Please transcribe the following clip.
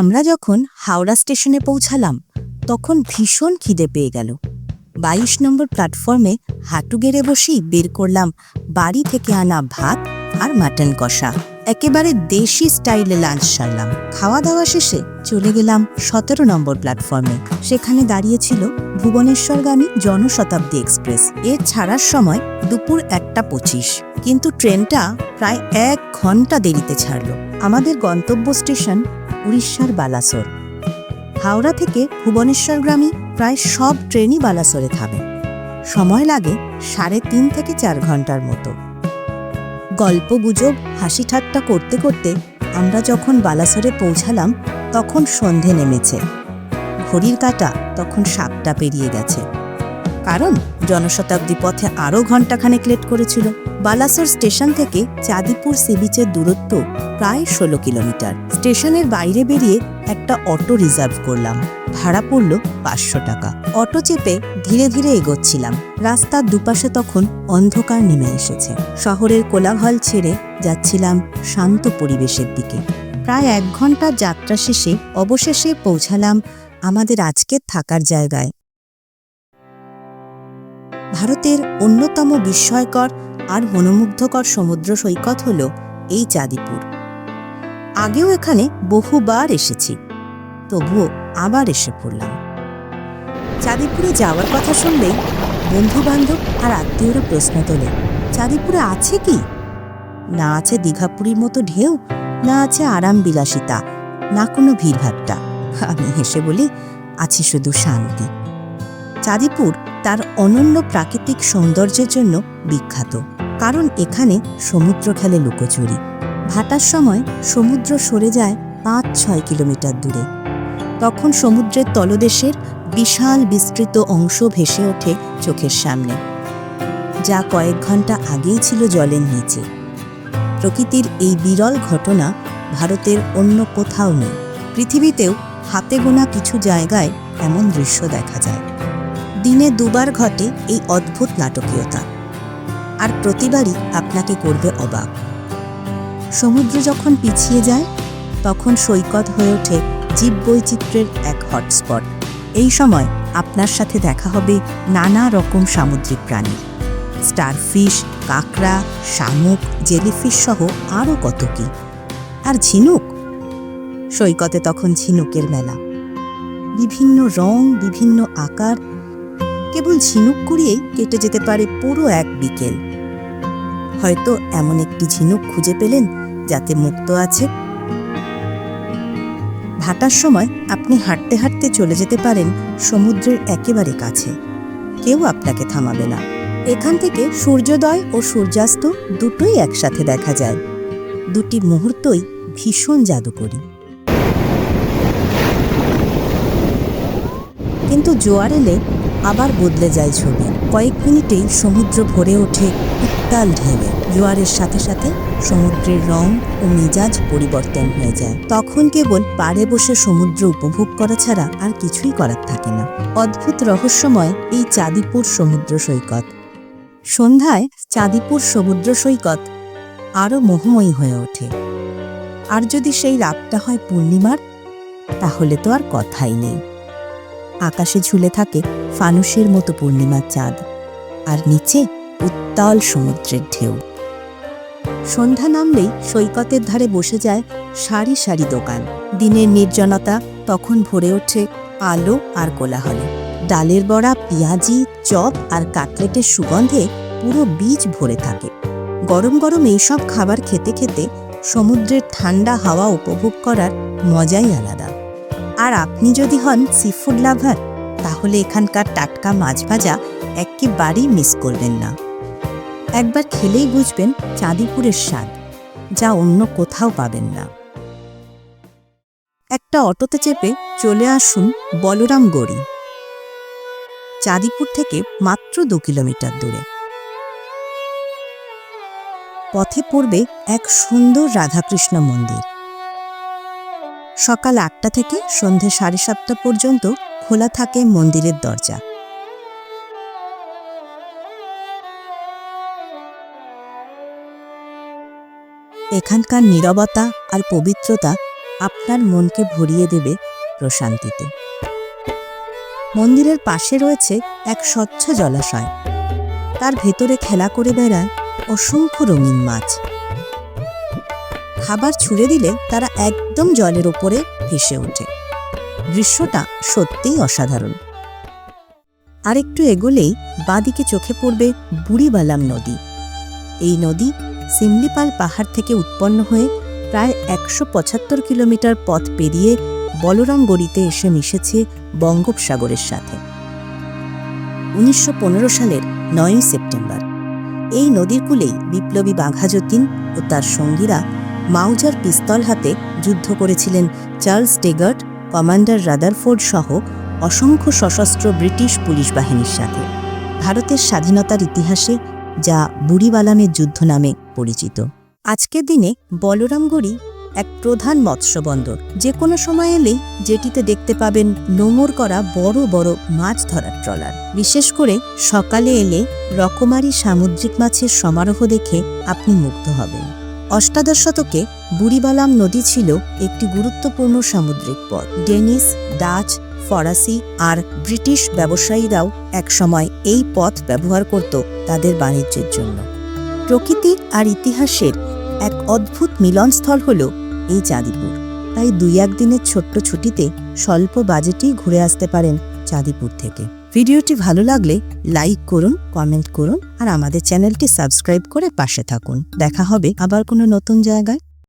আমরা যখন হাওড়া স্টেশনে পৌঁছালাম তখন ভীষণ খিদে পেয়ে গেল। ২২ নম্বর প্ল্যাটফর্মে হাঁটু গেড়ে বসেই বের করলাম বাড়ি থেকে আনা ভাত আর মাটন কষা। একেবারে দেশি স্টাইলে লাঞ্চ সারলাম। খাওয়া দাওয়া শেষে চলে গেলাম ১৭ নম্বর প্ল্যাটফর্মে। সেখানে দাঁড়িয়েছিল ভুবনেশ্বরগামী জনশতাব্দী এক্সপ্রেস। এর ছাড়ার সময় দুপুর ১টা ২৫, কিন্তু ট্রেনটা প্রায় ১ ঘন্টা দেরিতে ছাড়ল। আমাদের গন্তব্য স্টেশন উড়িষ্যার বালাসোর। হাওড়া থেকে ভুবনেশ্বরগামী প্রায় সব ট্রেনই বালাসোরে থামে। সময় লাগে ৩.৫ থেকে ৪ ঘন্টার মতো। গল্প গুজব হাসি ঠাট্টা করতে করতে আমরা যখন বালাসোরে পৌঁছালাম তখন সন্ধে নেমেছে। ঘড়ির কাঁটা তখন ৭টা পেরিয়ে গেছে, কারণ জনশতাব্দী পথে আরও ঘণ্টাখানেক লেট করেছিল। বালাসোর স্টেশন থেকে চাঁদিপুর সি বিচের দূরত্ব প্রায় ১৬ কিলোমিটার। স্টেশনের বাইরে বেরিয়ে একটা অটো রিজার্ভ করলাম। ভাড়া পড়ল ৫০০ টাকা। অটো চেপে ধীরে ধীরে এগোচ্ছিলাম। রাস্তার দুপাশে তখন অন্ধকার নেমে এসেছে। শহরের কোলাহল ছেড়ে যাচ্ছিলাম শান্ত পরিবেশের দিকে। প্রায় ১ ঘন্টার যাত্রা শেষে অবশেষে পৌঁছালাম আমাদের আজকের থাকার জায়গায়। ভারতের অন্যতম বিস্ময়কর আর মনোমুগ্ধকর সমুদ্র সৈকত হল এই চাঁদিপুর। আগেও এখানে বহুবার এসেছি, তবুও আবার এসে পড়লাম। চাঁদিপুরে যাওয়ার কথা শুনলেই বন্ধুবান্ধব আর আত্মীয়রা প্রশ্ন তোলে, চাঁদিপুরে আছে কি? না আছে দীঘাপুরীর মতো ঢেউ, না আছে আরাম বিলাসিতা, না কোনো ভিড়ভাট্টা। আমি হেসে বলি, আছে শুধু শান্তি। চাঁদিপুর তার অনন্য প্রাকৃতিক সৌন্দর্যের জন্য বিখ্যাত, কারণ এখানে সমুদ্র খেলে লুকোচুরি। ভাটার সময় সমুদ্র সরে যায় ৫-৬ কিলোমিটার দূরে। তখন সমুদ্রের তলদেশের বিশাল বিস্তৃত অংশ ভেসে ওঠে চোখের সামনে, যা কয়েক ঘন্টা আগেই ছিল জলের নিচে। প্রকৃতির এই বিরল ঘটনা ভারতের অন্য কোথাও নেই। পৃথিবীতেও হাতে গোনা কিছু জায়গায় এমন দৃশ্য দেখা যায়। দিনে ২বার ঘটে এই অদ্ভুত নাটকীয়তা, আর প্রতিবারই আপনাকে করবে অবাক। সমুদ্র যখন পিছিয়ে যায় তখন সৈকত হয়ে ওঠে জীববৈচিত্র্যের এক হটস্পট। এই সময় আপনার সাথে দেখা হবে নানা রকম সামুদ্রিক প্রাণী, স্টারফিশ, কাঁকড়া, শামুক, জেলিফিশ সহ আরও কত কি। আর ঝিনুক, সৈকতে তখন ঝিনুকের মেলা। বিভিন্ন রং, বিভিন্ন আকার। কেবল ঝিনুক কুড়িয়েই কেটে যেতে পারে পুরো এক বিকেল। হয়তো এমন একটি ঝিনুক খুঁজে পেলেন যাতে মুক্ত আছে। ভাটার সময় আপনি হাঁটতে হাঁটতে চলে যেতে পারেন সমুদ্রের একেবারে কাছে, কেউ আপনাকে থামাবে না। এখান থেকে সূর্যোদয় ও সূর্যাস্ত দুটোই একসাথে দেখা যায়। দুটি মুহূর্তই ভীষণ জাদুকরী। কিন্তু জোয়ার এলে আবার বদলে যায় ছবি। কয়েক মিনিটেই সমুদ্র ভরে ওঠে উত্তাল ঢেউয়ে। জোয়ারের সাথে সাথে সমুদ্রের রং ও মেজাজ পরিবর্তন হয়ে যায়। তখন কেবল পাড়ে বসে সমুদ্র উপভোগ করা ছাড়া আর কিছুই করার থাকে না। অদ্ভুত রহস্যময় এই চাঁদিপুর সমুদ্র সৈকত। সন্ধ্যায় চাঁদিপুর সমুদ্র সৈকত আরও মোহময়ী হয়ে ওঠে। আর যদি সেই রাতটা হয় পূর্ণিমার, তাহলে তো আর কথাই নেই। আকাশে ঝুলে থাকে ফানুসের মতো পূর্ণিমার চাঁদ, আর নিচে উত্তাল সমুদ্রের ঢেউ। সন্ধ্যা নামলেই সৈকতের ধারে বসে যায় সারি সারি দোকান। দিনের নির্জনতা তখন ভরে ওঠে আলো আর কোলাহলে। ডালের বড়া, পেঁয়াজি, চপ আর কাটলেটের সুগন্ধে পুরো বীজ ভরে থাকে। গরম গরম এইসব খাবার খেতে খেতে সমুদ্রের ঠান্ডা হাওয়া উপভোগ করার মজাই আলাদা। আর আপনি যদি হন সিফুড লাভার, তাহলে এখানকার টাটকা মাছ ভাজা একেবারেই মিস করবেন না। একবার খেলেই বুঝবেন চাঁদিপুরের স্বাদ, যা অন্য কোথাও পাবেন না। একটা অটোতে চেপে চলে আসুন বলরামগড়ি, চাঁদিপুর থেকে মাত্র ২ কিলোমিটার দূরে। পথে পড়বে এক সুন্দর রাধাকৃষ্ণ মন্দির। সকাল ৮টা থেকে সন্ধে ৭:৩০ পর্যন্ত খোলা থাকে মন্দিরের দরজা। এখানকার নীরবতা আর পবিত্রতা আপনার মনকে ভরিয়ে দেবে প্রশান্তিতে। মন্দিরের পাশে রয়েছে এক স্বচ্ছ জলাশয়। তার ভেতরে খেলা করে বেড়ায় অসংখ্য রঙিন মাছ। খাবার ছুঁড়ে দিলে তারা একদম জলের ওপরে ভেসে ওঠে। দৃশ্যটা সত্যিই অসাধারণ। আর একটু এগোলেই বাঁদিকে চোখে পড়বে বুড়িবালাম নদী। এই নদী সিমলিপাল পাহাড় থেকে উৎপন্ন হয়ে প্রায় ১৭৫ কিলোমিটার পথ পেরিয়ে বলরামগড়িতে এসে মিশেছে বঙ্গোপসাগরের সাথে। ১৯১৫ সালের ৯ সেপ্টেম্বর এই নদীর কূলেই বিপ্লবী বাঘা যতীন ও তার সঙ্গীরা মাউজার পিস্তল হাতে যুদ্ধ করেছিলেন চার্লস টেগার্ট, কমান্ডার রাদারফোর্ড সহ অসংখ্য সশস্ত্র ব্রিটিশ পুলিশ বাহিনীর সাথে। ভারতের স্বাধীনতার ইতিহাসে যা বুড়িবালামের যুদ্ধ নামে পরিচিত। আজকের দিনে বলরামগড়ি এক প্রধান মৎস্য বন্দর। যে কোনো সময় এলেই যেটিতে দেখতে পাবেন নোঙর করা বড় বড় মাছ ধরার ট্রলার। বিশেষ করে সকালে এলে রকমারি সামুদ্রিক মাছের সমারোহ দেখে আপনি মুগ্ধ হবেন। অষ্টাদশ শতকে বুড়িবালাম নদী ছিল একটি গুরুত্বপূর্ণ সামুদ্রিক পথ। ডেনিশ, ডাচ, ফরাসি আর ব্রিটিশ ব্যবসায়ীরাও একসময় এই পথ ব্যবহার করত তাদের বাণিজ্যের জন্য। প্রকৃতি আর ইতিহাসের এক অদ্ভুত মিলনস্থল হল এই চাঁদিপুর। তাই ২-১ দিনের ছোট্ট ছুটিতে স্বল্প বাজেটেই ঘুরে আসতে পারেন চাঁদিপুর থেকে। ভিডিওটি ভালো লাগলে লাইক করুন, কমেন্ট করুন আর আমাদের চ্যানেলটি সাবস্ক্রাইব করে পাশে থাকুন। দেখা হবে আবার কোনো নতুন জায়গায়।